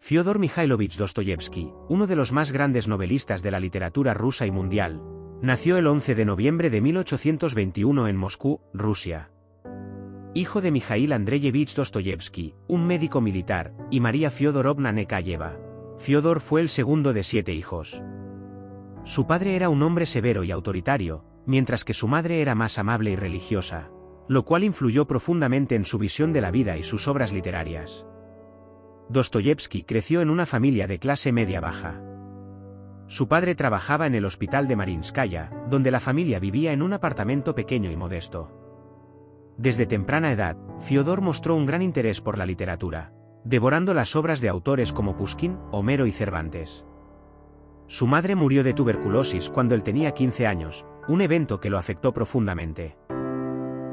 Fyodor Mikhailovich Dostoyevsky, uno de los más grandes novelistas de la literatura rusa y mundial, nació el 11 de noviembre de 1821 en Moscú, Rusia. Hijo de Mikhail Andreyevich Dostoyevsky, un médico militar, y María Fyodorovna Nekayeva. Fyodor fue el segundo de 7 hijos. Su padre era un hombre severo y autoritario, mientras que su madre era más amable y religiosa, lo cual influyó profundamente en su visión de la vida y sus obras literarias. Dostoyevsky creció en una familia de clase media-baja. Su padre trabajaba en el hospital de Marinskaya, donde la familia vivía en un apartamento pequeño y modesto. Desde temprana edad, Fyodor mostró un gran interés por la literatura, devorando las obras de autores como Pushkin, Homero y Cervantes. Su madre murió de tuberculosis cuando él tenía 15 años, un evento que lo afectó profundamente.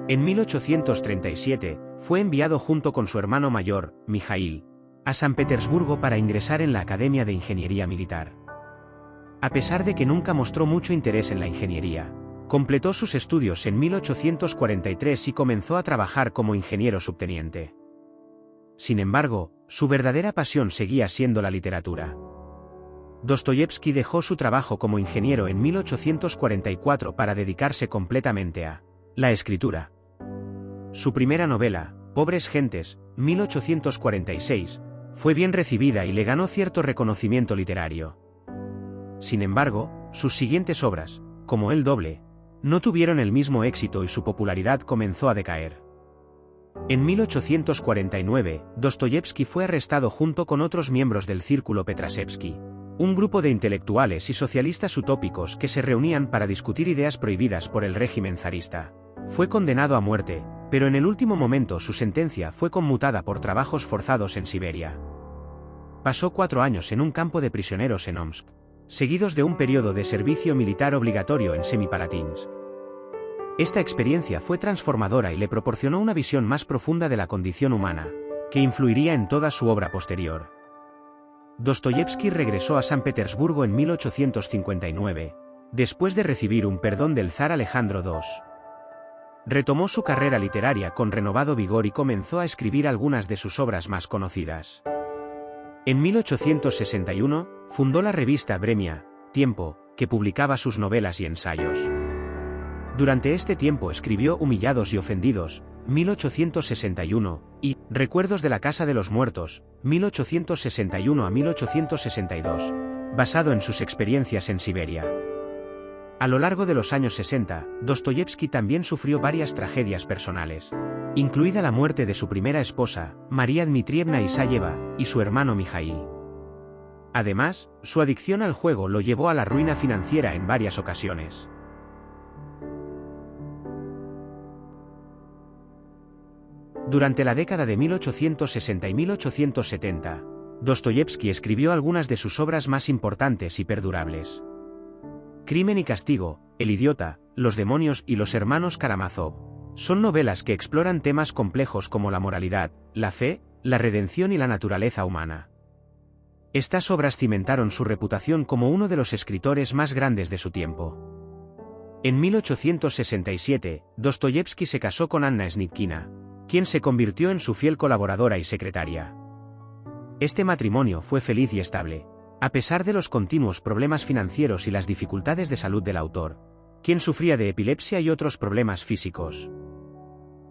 En 1837, fue enviado junto con su hermano mayor, Mikhail, a San Petersburgo para ingresar en la Academia de Ingeniería Militar. A pesar de que nunca mostró mucho interés en la ingeniería, completó sus estudios en 1843 y comenzó a trabajar como ingeniero subteniente. Sin embargo, su verdadera pasión seguía siendo la literatura. Dostoyevsky dejó su trabajo como ingeniero en 1844 para dedicarse completamente a la escritura. Su primera novela, Pobres Gentes, 1846, fue bien recibida y le ganó cierto reconocimiento literario. Sin embargo, sus siguientes obras, como El Doble, no tuvieron el mismo éxito y su popularidad comenzó a decaer. En 1849, Dostoyevsky fue arrestado junto con otros miembros del Círculo Petrashevsky, un grupo de intelectuales y socialistas utópicos que se reunían para discutir ideas prohibidas por el régimen zarista. Fue condenado a muerte, pero en el último momento su sentencia fue conmutada por trabajos forzados en Siberia. Pasó 4 años en un campo de prisioneros en Omsk, seguidos de un periodo de servicio militar obligatorio en Semipalatinsk. Esta experiencia fue transformadora y le proporcionó una visión más profunda de la condición humana, que influiría en toda su obra posterior. Dostoyevsky regresó a San Petersburgo en 1859, después de recibir un perdón del zar Alejandro II. Retomó su carrera literaria con renovado vigor y comenzó a escribir algunas de sus obras más conocidas. En 1861, fundó la revista Vremya, Tiempo, que publicaba sus novelas y ensayos. Durante este tiempo escribió Humillados y Ofendidos, 1861, y Recuerdos de la Casa de los Muertos, 1861 a 1862, basado en sus experiencias en Siberia. A lo largo de los años 60, Dostoyevsky también sufrió varias tragedias personales, incluida la muerte de su primera esposa, María Dmitrievna Isayeva, y su hermano Mikhail. Además, su adicción al juego lo llevó a la ruina financiera en varias ocasiones. Durante la década de 1860 y 1870, Dostoyevsky escribió algunas de sus obras más importantes y perdurables. Crimen y Castigo, El Idiota, Los Demonios y Los Hermanos Karamazov son novelas que exploran temas complejos como la moralidad, la fe, la redención y la naturaleza humana. Estas obras cimentaron su reputación como uno de los escritores más grandes de su tiempo. En 1867, Dostoyevsky se casó con Anna Snitkina, quien se convirtió en su fiel colaboradora y secretaria. Este matrimonio fue feliz y estable, a pesar de los continuos problemas financieros y las dificultades de salud del autor, quien sufría de epilepsia y otros problemas físicos.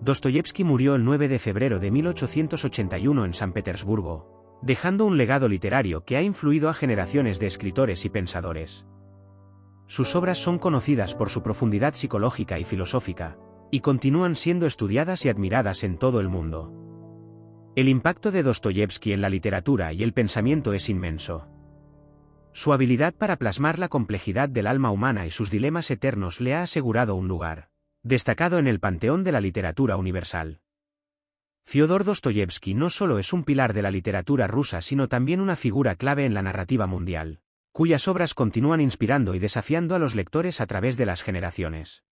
Dostoyevsky murió el 9 de febrero de 1881 en San Petersburgo, dejando un legado literario que ha influido a generaciones de escritores y pensadores. Sus obras son conocidas por su profundidad psicológica y filosófica, y continúan siendo estudiadas y admiradas en todo el mundo. El impacto de Dostoyevsky en la literatura y el pensamiento es inmenso. Su habilidad para plasmar la complejidad del alma humana y sus dilemas eternos le ha asegurado un lugar destacado en el panteón de la literatura universal. Fyodor Dostoyevsky no solo es un pilar de la literatura rusa sino también una figura clave en la narrativa mundial, cuyas obras continúan inspirando y desafiando a los lectores a través de las generaciones.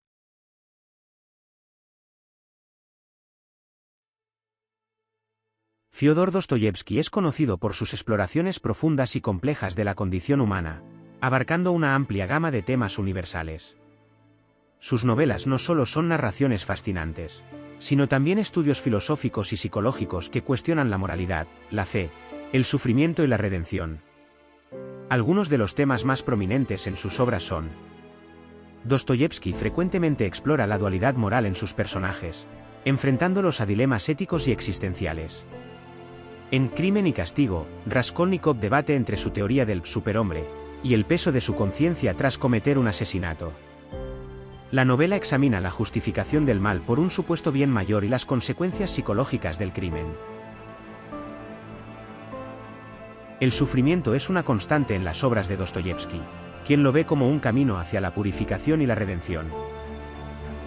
Fyodor Dostoyevsky es conocido por sus exploraciones profundas y complejas de la condición humana, abarcando una amplia gama de temas universales. Sus novelas no solo son narraciones fascinantes, sino también estudios filosóficos y psicológicos que cuestionan la moralidad, la fe, El sufrimiento y la redención. Algunos de los temas más prominentes en sus obras son: Dostoyevski frecuentemente explora la dualidad moral en sus personajes, enfrentándolos a dilemas éticos y existenciales. En Crimen y Castigo, Raskolnikov debate entre su teoría del superhombre y el peso de su conciencia tras cometer un asesinato. La novela examina la justificación del mal por un supuesto bien mayor y las consecuencias psicológicas del crimen. El sufrimiento es una constante en las obras de Dostoyevski, quien lo ve como un camino hacia la purificación y la redención.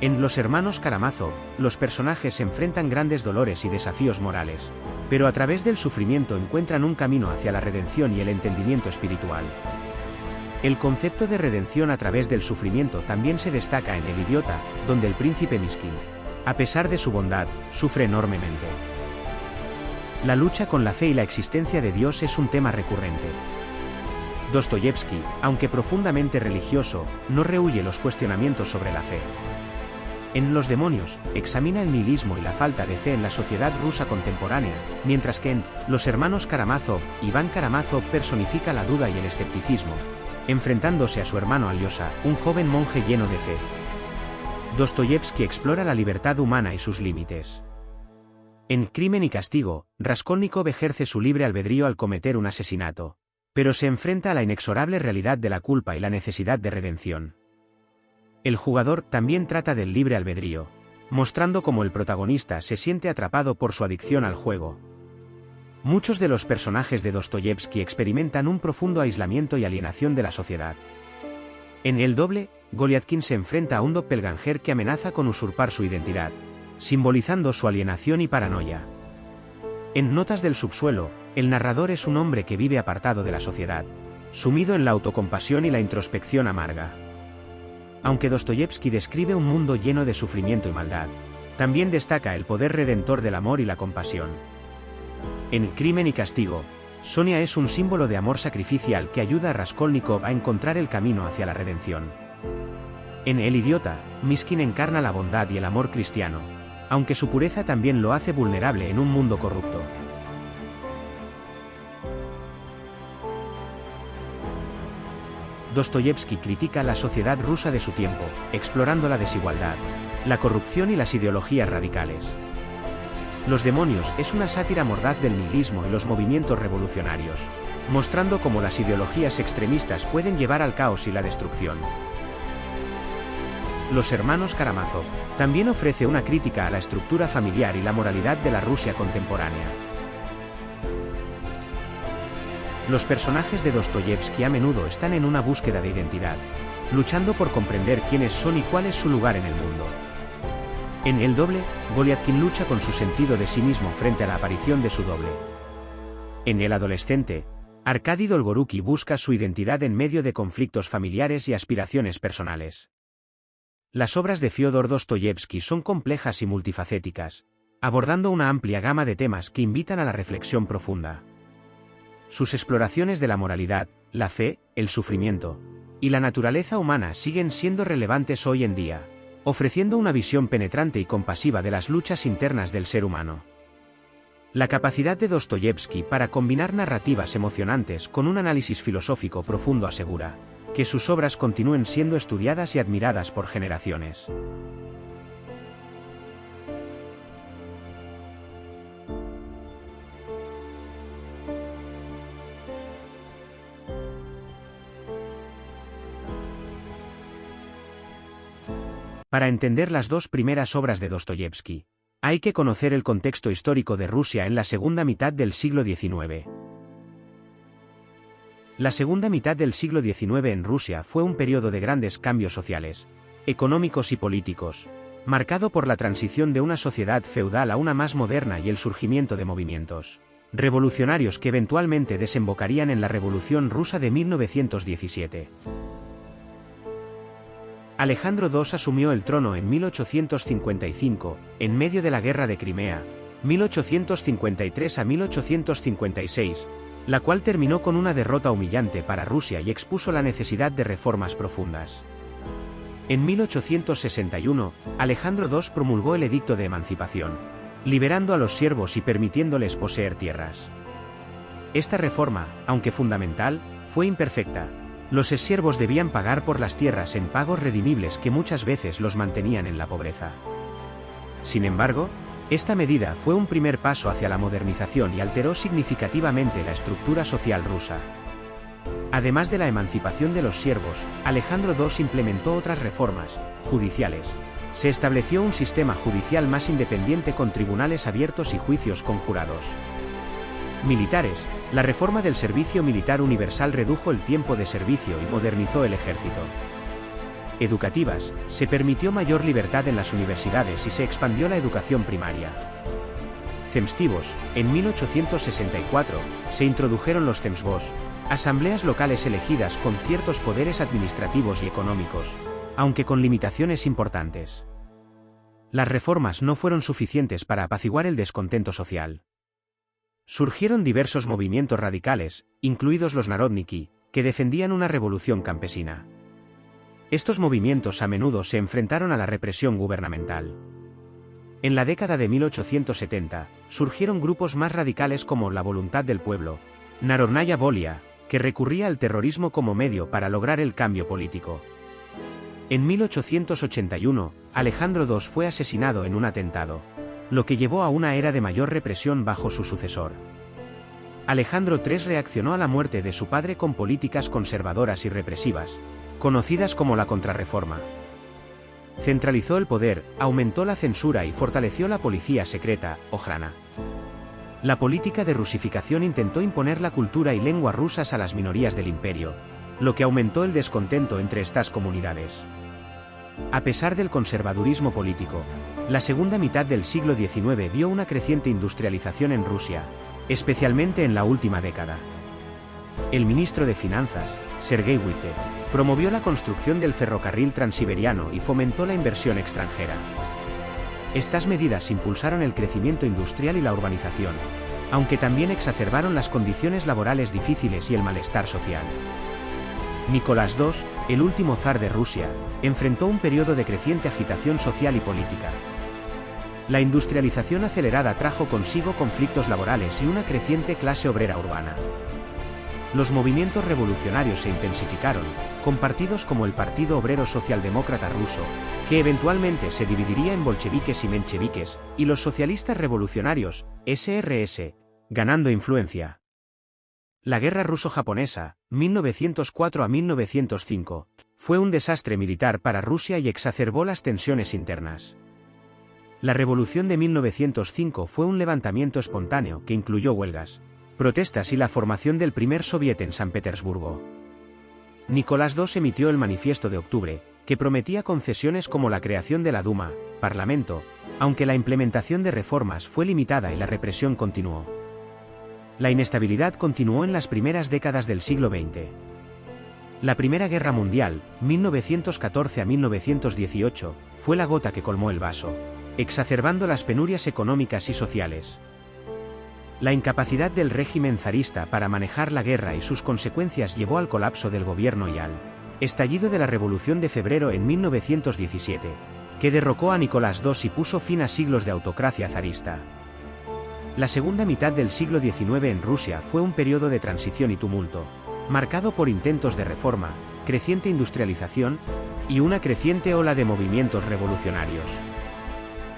En Los hermanos Karamazov, los personajes enfrentan grandes dolores y desafíos morales, pero a través del sufrimiento encuentran un camino hacia la redención y el entendimiento espiritual. El concepto de redención a través del sufrimiento también se destaca en El idiota, donde el príncipe Miskin, a pesar de su bondad, sufre enormemente. La lucha con la fe y la existencia de Dios es un tema recurrente. Dostoyevski, aunque profundamente religioso, no rehúye los cuestionamientos sobre la fe. En Los demonios, examina el nihilismo y la falta de fe en la sociedad rusa contemporánea, mientras que en Los hermanos Karamazov, Iván Karamazov personifica la duda y el escepticismo, enfrentándose a su hermano Alyosha, un joven monje lleno de fe. Dostoyevski explora la libertad humana y sus límites. En Crimen y Castigo, Raskolnikov ejerce su libre albedrío al cometer un asesinato, pero se enfrenta a la inexorable realidad de la culpa y la necesidad de redención. El jugador también trata del libre albedrío, mostrando cómo el protagonista se siente atrapado por su adicción al juego. Muchos de los personajes de Dostoyevski experimentan un profundo aislamiento y alienación de la sociedad. En El doble, Goliatkin se enfrenta a un doppelganger que amenaza con usurpar su identidad, simbolizando su alienación y paranoia. En Notas del subsuelo, el narrador es un hombre que vive apartado de la sociedad, sumido en la autocompasión y la introspección amarga. Aunque Dostoyevski describe un mundo lleno de sufrimiento y maldad, también destaca el poder redentor del amor y la compasión. En Crimen y Castigo, Sonia es un símbolo de amor sacrificial que ayuda a Raskolnikov a encontrar el camino hacia la redención. En El idiota, Miskin encarna la bondad y el amor cristiano, aunque su pureza también lo hace vulnerable en un mundo corrupto. Dostoyevski critica la sociedad rusa de su tiempo, explorando la desigualdad, la corrupción y las ideologías radicales. Los demonios es una sátira mordaz del nihilismo y los movimientos revolucionarios, mostrando cómo las ideologías extremistas pueden llevar al caos y la destrucción. Los hermanos Karamazov también ofrece una crítica a la estructura familiar y la moralidad de la Rusia contemporánea. Los personajes de Dostoyevski a menudo están en una búsqueda de identidad, luchando por comprender quiénes son y cuál es su lugar en el mundo. En El doble, Goliatkin lucha con su sentido de sí mismo frente a la aparición de su doble. En El adolescente, Arkady Dolgoruki busca su identidad en medio de conflictos familiares y aspiraciones personales. Las obras de Fyodor Dostoyevski son complejas y multifacéticas, abordando una amplia gama de temas que invitan a la reflexión profunda. Sus exploraciones de la moralidad, la fe, el sufrimiento y la naturaleza humana siguen siendo relevantes hoy en día, ofreciendo una visión penetrante y compasiva de las luchas internas del ser humano. La capacidad de Dostoyevski para combinar narrativas emocionantes con un análisis filosófico profundo asegura que sus obras continúen siendo estudiadas y admiradas por generaciones. Para entender las dos primeras obras de Dostoyevski, hay que conocer el contexto histórico de Rusia en la segunda mitad del siglo XIX. La segunda mitad del siglo XIX en Rusia fue un periodo de grandes cambios sociales, económicos y políticos, marcado por la transición de una sociedad feudal a una más moderna y el surgimiento de movimientos revolucionarios que eventualmente desembocarían en la Revolución Rusa de 1917. Alejandro II asumió el trono en 1855, en medio de la Guerra de Crimea, 1853 a 1856, la cual terminó con una derrota humillante para Rusia y expuso la necesidad de reformas profundas. En 1861, Alejandro II promulgó el Edicto de Emancipación, liberando a los siervos y permitiéndoles poseer tierras. Esta reforma, aunque fundamental, fue imperfecta. Los siervos debían pagar por las tierras en pagos redimibles que muchas veces los mantenían en la pobreza. Sin embargo, esta medida fue un primer paso hacia la modernización y alteró significativamente la estructura social rusa. Además de la emancipación de los siervos, Alejandro II implementó otras reformas judiciales. Se estableció un sistema judicial más independiente con tribunales abiertos y juicios conjurados. Militares, la reforma del servicio militar universal redujo el tiempo de servicio y modernizó el ejército. Educativas, se permitió mayor libertad en las universidades y se expandió la educación primaria. Zemstvos, en 1864, se introdujeron los zemstvos, asambleas locales elegidas con ciertos poderes administrativos y económicos, aunque con limitaciones importantes. Las reformas no fueron suficientes para apaciguar el descontento social. Surgieron diversos movimientos radicales, incluidos los Narodniki, que defendían una revolución campesina. Estos movimientos a menudo se enfrentaron a la represión gubernamental. En la década de 1870, surgieron grupos más radicales como la Voluntad del Pueblo, Narodnaya Volia, que recurría al terrorismo como medio para lograr el cambio político. En 1881, Alejandro II fue asesinado en un atentado, lo que llevó a una era de mayor represión bajo su sucesor. Alejandro III reaccionó a la muerte de su padre con políticas conservadoras y represivas, conocidas como la Contrarreforma. Centralizó el poder, aumentó la censura y fortaleció la policía secreta, Ojrana. La política de rusificación intentó imponer la cultura y lengua rusas a las minorías del imperio, lo que aumentó el descontento entre estas comunidades. A pesar del conservadurismo político, la segunda mitad del siglo XIX vio una creciente industrialización en Rusia, especialmente en la última década. El ministro de Finanzas, Sergei Witte, promovió la construcción del ferrocarril transiberiano y fomentó la inversión extranjera. Estas medidas impulsaron el crecimiento industrial y la urbanización, aunque también exacerbaron las condiciones laborales difíciles y el malestar social. Nicolás II, el último zar de Rusia, enfrentó un periodo de creciente agitación social y política. La industrialización acelerada trajo consigo conflictos laborales y una creciente clase obrera urbana. Los movimientos revolucionarios se intensificaron, con partidos como el Partido Obrero Socialdemócrata Ruso, que eventualmente se dividiría en bolcheviques y mencheviques, y los socialistas revolucionarios, SRS, ganando influencia. La Guerra Ruso-Japonesa, 1904 a 1905, fue un desastre militar para Rusia y exacerbó las tensiones internas. La Revolución de 1905 fue un levantamiento espontáneo que incluyó huelgas, protestas y la formación del primer soviet en San Petersburgo. Nicolás II emitió el Manifiesto de Octubre, que prometía concesiones como la creación de la Duma, Parlamento, aunque la implementación de reformas fue limitada y la represión continuó. La inestabilidad continuó en las primeras décadas del siglo XX. La Primera Guerra Mundial, 1914 a 1918, fue la gota que colmó el vaso, exacerbando las penurias económicas y sociales. La incapacidad del régimen zarista para manejar la guerra y sus consecuencias llevó al colapso del gobierno y al estallido de la Revolución de Febrero en 1917, que derrocó a Nicolás II y puso fin a siglos de autocracia zarista. La segunda mitad del siglo XIX en Rusia fue un periodo de transición y tumulto, marcado por intentos de reforma, creciente industrialización y una creciente ola de movimientos revolucionarios.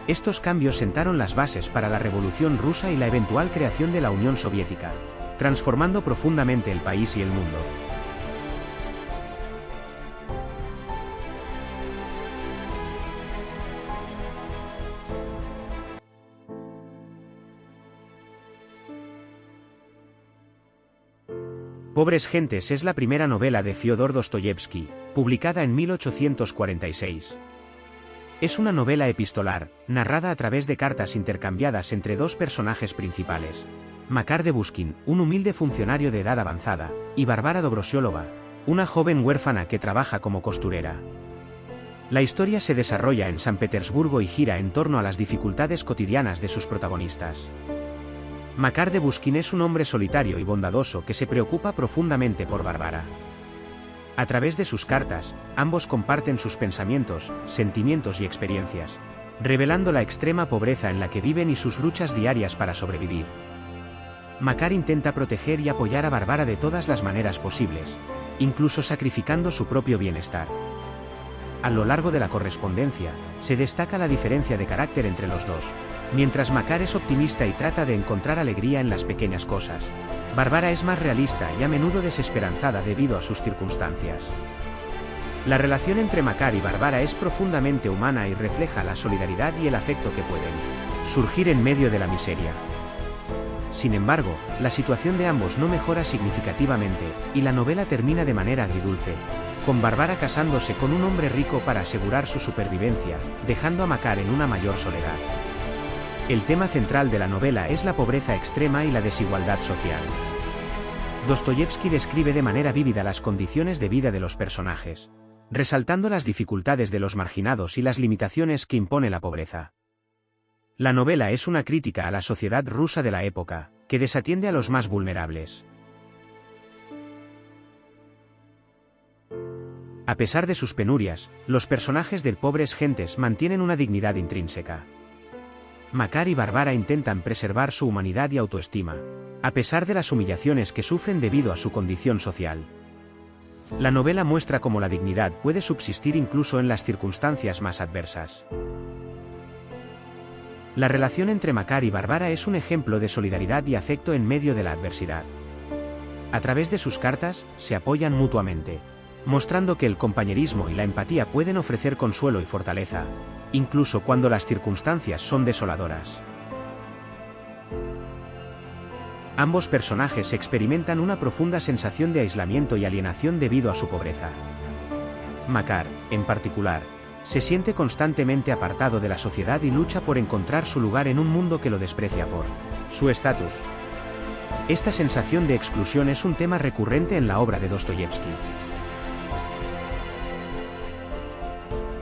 Estos cambios sentaron las bases para la Revolución Rusa y la eventual creación de la Unión Soviética, transformando profundamente el país y el mundo. Pobres gentes es la primera novela de Fyodor Dostoyevsky, publicada en 1846. Es una novela epistolar, narrada a través de cartas intercambiadas entre dos personajes principales: Makar Debushkin, un humilde funcionario de edad avanzada, y Varvara Dobrosiolova, una joven huérfana que trabaja como costurera. La historia se desarrolla en San Petersburgo y gira en torno a las dificultades cotidianas de sus protagonistas. Makar Debushkin es un hombre solitario y bondadoso que se preocupa profundamente por Varvara. A través de sus cartas, ambos comparten sus pensamientos, sentimientos y experiencias, revelando la extrema pobreza en la que viven y sus luchas diarias para sobrevivir. Makar intenta proteger y apoyar a Bárbara de todas las maneras posibles, incluso sacrificando su propio bienestar. A lo largo de la correspondencia, se destaca la diferencia de carácter entre los dos. Mientras Makar es optimista y trata de encontrar alegría en las pequeñas cosas, Bárbara es más realista y a menudo desesperanzada debido a sus circunstancias. La relación entre Makar y Bárbara es profundamente humana y refleja la solidaridad y el afecto que pueden surgir en medio de la miseria. Sin embargo, la situación de ambos no mejora significativamente, y la novela termina de manera agridulce, con Bárbara casándose con un hombre rico para asegurar su supervivencia, dejando a Makar en una mayor soledad. El tema central de la novela es la pobreza extrema y la desigualdad social. Dostoyevski describe de manera vívida las condiciones de vida de los personajes, resaltando las dificultades de los marginados y las limitaciones que impone la pobreza. La novela es una crítica a la sociedad rusa de la época, que desatiende a los más vulnerables. A pesar de sus penurias, los personajes de Pobres Gentes mantienen una dignidad intrínseca. Makar y Bárbara intentan preservar su humanidad y autoestima, a pesar de las humillaciones que sufren debido a su condición social. La novela muestra cómo la dignidad puede subsistir incluso en las circunstancias más adversas. La relación entre Makar y Bárbara es un ejemplo de solidaridad y afecto en medio de la adversidad. A través de sus cartas, se apoyan mutuamente, mostrando que el compañerismo y la empatía pueden ofrecer consuelo y fortaleza, incluso cuando las circunstancias son desoladoras. Ambos personajes experimentan una profunda sensación de aislamiento y alienación debido a su pobreza. Makar, en particular, se siente constantemente apartado de la sociedad y lucha por encontrar su lugar en un mundo que lo desprecia por su estatus. Esta sensación de exclusión es un tema recurrente en la obra de Dostoyevski.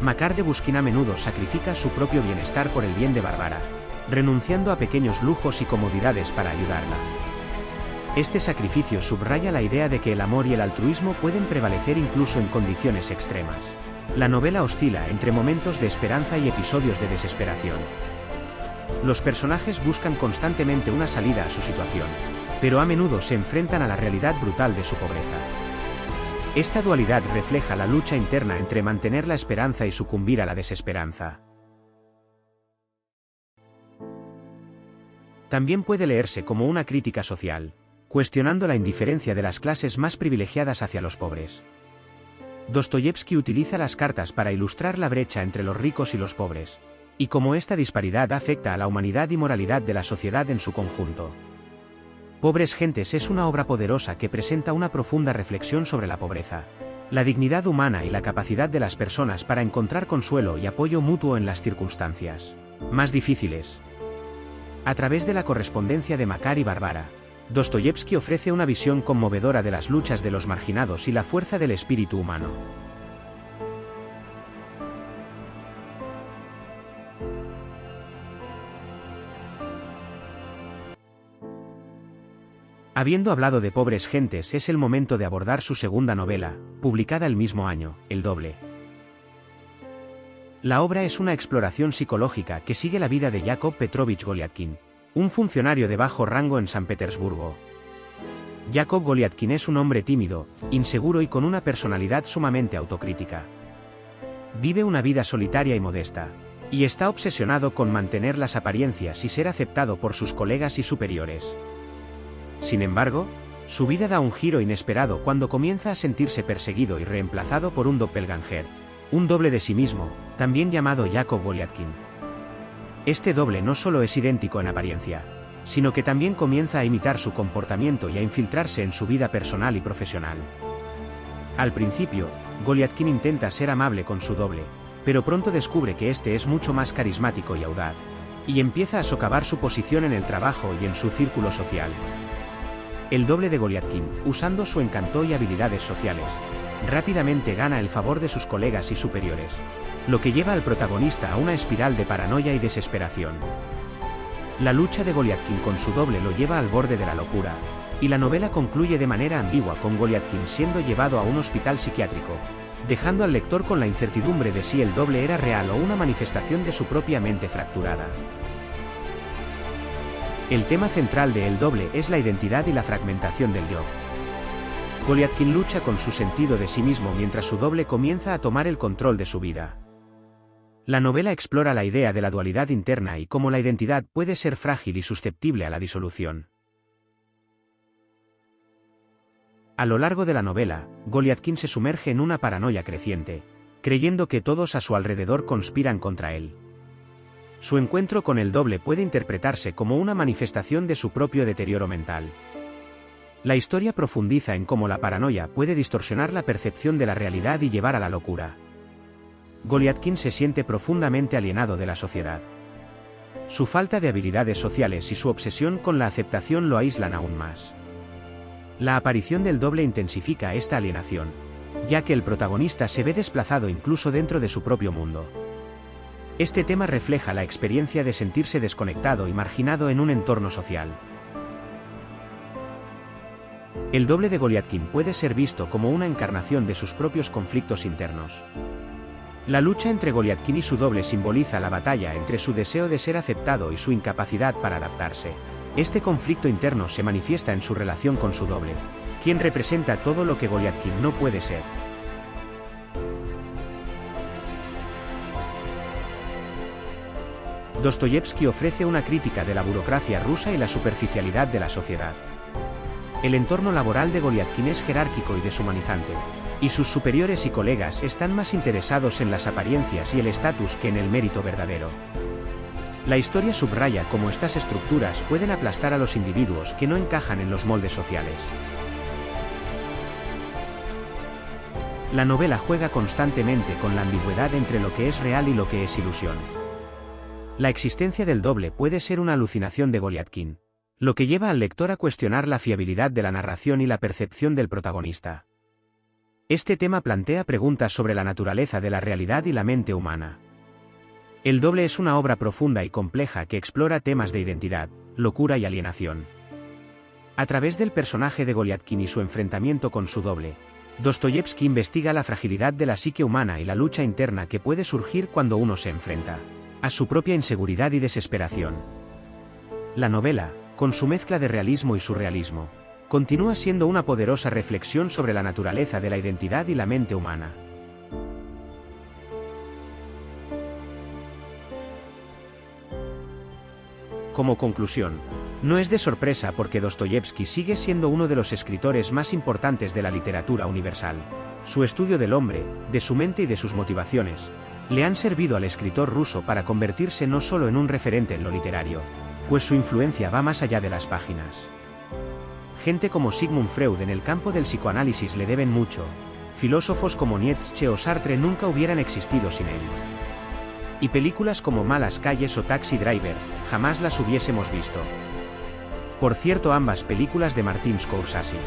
Makar de Buskin a menudo sacrifica su propio bienestar por el bien de Bárbara, renunciando a pequeños lujos y comodidades para ayudarla. Este sacrificio subraya la idea de que el amor y el altruismo pueden prevalecer incluso en condiciones extremas. La novela oscila entre momentos de esperanza y episodios de desesperación. Los personajes buscan constantemente una salida a su situación, pero a menudo se enfrentan a la realidad brutal de su pobreza. Esta dualidad refleja la lucha interna entre mantener la esperanza y sucumbir a la desesperanza. También puede leerse como una crítica social, cuestionando la indiferencia de las clases más privilegiadas hacia los pobres. Dostoyevski utiliza las cartas para ilustrar la brecha entre los ricos y los pobres, y cómo esta disparidad afecta a la humanidad y moralidad de la sociedad en su conjunto. Pobres Gentes es una obra poderosa que presenta una profunda reflexión sobre la pobreza, la dignidad humana y la capacidad de las personas para encontrar consuelo y apoyo mutuo en las circunstancias más difíciles. A través de la correspondencia de Makar y Bárbara, Dostoyevski ofrece una visión conmovedora de las luchas de los marginados y la fuerza del espíritu humano. Habiendo hablado de Pobres Gentes, es el momento de abordar su segunda novela, publicada el mismo año, El Doble. La obra es una exploración psicológica que sigue la vida de Yakov Petrovich Golyatkin, un funcionario de bajo rango en San Petersburgo. Yakov Golyatkin es un hombre tímido, inseguro y con una personalidad sumamente autocrítica. Vive una vida solitaria y modesta, y está obsesionado con mantener las apariencias y ser aceptado por sus colegas y superiores. Sin embargo, su vida da un giro inesperado cuando comienza a sentirse perseguido y reemplazado por un doppelganger, un doble de sí mismo, también llamado Yakov Golyatkin. Este doble no solo es idéntico en apariencia, sino que también comienza a imitar su comportamiento y a infiltrarse en su vida personal y profesional. Al principio, Golyatkin intenta ser amable con su doble, pero pronto descubre que este es mucho más carismático y audaz, y empieza a socavar su posición en el trabajo y en su círculo social. El doble de Golyatkin, usando su encanto y habilidades sociales, rápidamente gana el favor de sus colegas y superiores, lo que lleva al protagonista a una espiral de paranoia y desesperación. La lucha de Golyatkin con su doble lo lleva al borde de la locura, y la novela concluye de manera ambigua con Golyatkin siendo llevado a un hospital psiquiátrico, dejando al lector con la incertidumbre de si el doble era real o una manifestación de su propia mente fracturada. El tema central de El doble es la identidad y la fragmentación del yo. Goliathkin lucha con su sentido de sí mismo mientras su doble comienza a tomar el control de su vida. La novela explora la idea de la dualidad interna y cómo la identidad puede ser frágil y susceptible a la disolución. A lo largo de la novela, Goliathkin se sumerge en una paranoia creciente, creyendo que todos a su alrededor conspiran contra él. Su encuentro con el doble puede interpretarse como una manifestación de su propio deterioro mental. La historia profundiza en cómo la paranoia puede distorsionar la percepción de la realidad y llevar a la locura. Goliathkin se siente profundamente alienado de la sociedad. Su falta de habilidades sociales y su obsesión con la aceptación lo aíslan aún más. La aparición del doble intensifica esta alienación, ya que el protagonista se ve desplazado incluso dentro de su propio mundo. Este tema refleja la experiencia de sentirse desconectado y marginado en un entorno social. El doble de Goliathkin puede ser visto como una encarnación de sus propios conflictos internos. La lucha entre Goliathkin y su doble simboliza la batalla entre su deseo de ser aceptado y su incapacidad para adaptarse. Este conflicto interno se manifiesta en su relación con su doble, quien representa todo lo que Goliathkin no puede ser. Dostoyevski ofrece una crítica de la burocracia rusa y la superficialidad de la sociedad. El entorno laboral de Goliathkin es jerárquico y deshumanizante, y sus superiores y colegas están más interesados en las apariencias y el estatus que en el mérito verdadero. La historia subraya cómo estas estructuras pueden aplastar a los individuos que no encajan en los moldes sociales. La novela juega constantemente con la ambigüedad entre lo que es real y lo que es ilusión. La existencia del doble puede ser una alucinación de Goliathkin, lo que lleva al lector a cuestionar la fiabilidad de la narración y la percepción del protagonista. Este tema plantea preguntas sobre la naturaleza de la realidad y la mente humana. El doble es una obra profunda y compleja que explora temas de identidad, locura y alienación. A través del personaje de Goliathkin y su enfrentamiento con su doble, Dostoyevski investiga la fragilidad de la psique humana y la lucha interna que puede surgir cuando uno se enfrenta a su propia inseguridad y desesperación. La novela, con su mezcla de realismo y surrealismo, continúa siendo una poderosa reflexión sobre la naturaleza de la identidad y la mente humana. Como conclusión, no es de sorpresa porque Dostoyevski sigue siendo uno de los escritores más importantes de la literatura universal. Su estudio del hombre, de su mente y de sus motivaciones, le han servido al escritor ruso para convertirse no solo en un referente en lo literario, pues su influencia va más allá de las páginas. Gente como Sigmund Freud en el campo del psicoanálisis le deben mucho, filósofos como Nietzsche o Sartre nunca hubieran existido sin él. Y películas como Malas calles o Taxi Driver, jamás las hubiésemos visto. Por cierto, ambas películas de Martin Scorsese.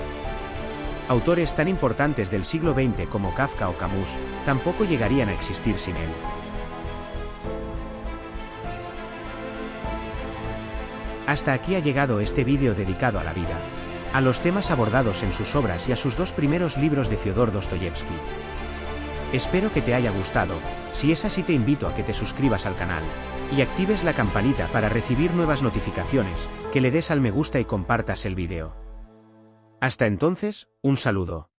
Autores tan importantes del siglo XX como Kafka o Camus, tampoco llegarían a existir sin él. Hasta aquí ha llegado este vídeo dedicado a la vida, a los temas abordados en sus obras y a sus dos primeros libros de Fyodor Dostoyevski. Espero que te haya gustado. Si es así, te invito a que te suscribas al canal y actives la campanita para recibir nuevas notificaciones, que le des al me gusta y compartas el vídeo. Hasta entonces, un saludo.